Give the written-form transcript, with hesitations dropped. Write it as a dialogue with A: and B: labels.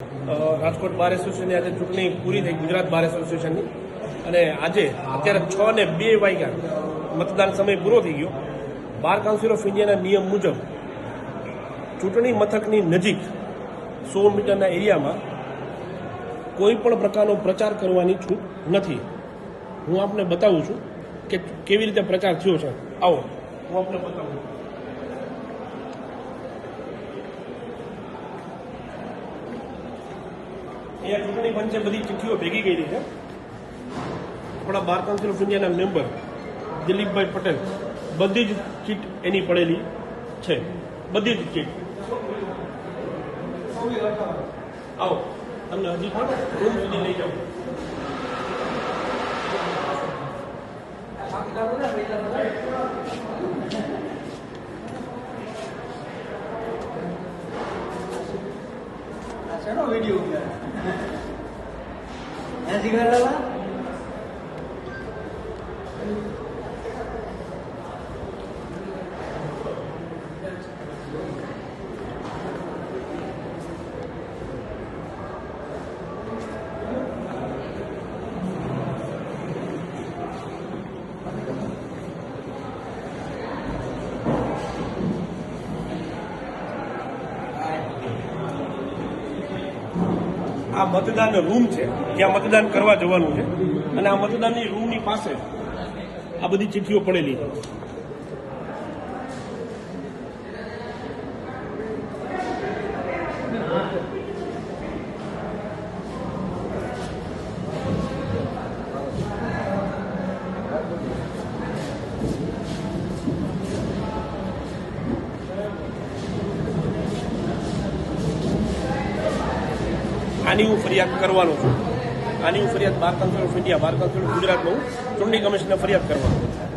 A: રાજકોટ બાર એસોસિએશનની આજે ચૂંટણી પૂરી થઈ, ગુજરાત બાર એસોસિએશનની, અને આજે અત્યારે 6:02 મતદાન સમય પૂરો થઈ ગયો. બાર કાઉન્સિલ ઓફ ઇન્ડિયાના નિયમ મુજબ ચૂંટણી મથકની નજીક 100 મીટરના એરિયામાં કોઈ પણ પ્રકારનો પ્રચાર કરવાની છૂટ નથી. હું આપને બતાવું છું કે કેવી રીતે પ્રચાર થયો છે. આવો હું આપને બતાવું છું. અહીંયા ચૂંટણી પંચે બધી ચિઠ્ઠીઓ ભેગી કરી છે. આપણા બાર કાઉન્સિલ ઓફ ઇન્ડિયાના મેમ્બર દિલીપભાઈ પટેલ, બધી જ ચીટ એની પડેલી છે, બધી જ ચીટ. આવો તમને હજી પણ રૂમ સુધી લઈ જાઉં.
B: વિડીયો શીખવાડેલા
A: આ મતદાન રૂમ છે, જ્યાં મતદાન કરવા જવાનું છે, અને આ મતદાનની રૂમની પાસે આ બધી ચિઠ્ઠીઓ પડેલી છે. આની હું ફરિયાદ કરવાનો છું. આની હું ફરિયાદ bar council of India, bar council of ગુજરાતમાં હું ચૂંટણી કમિશનને ફરિયાદ કરવાનો છું.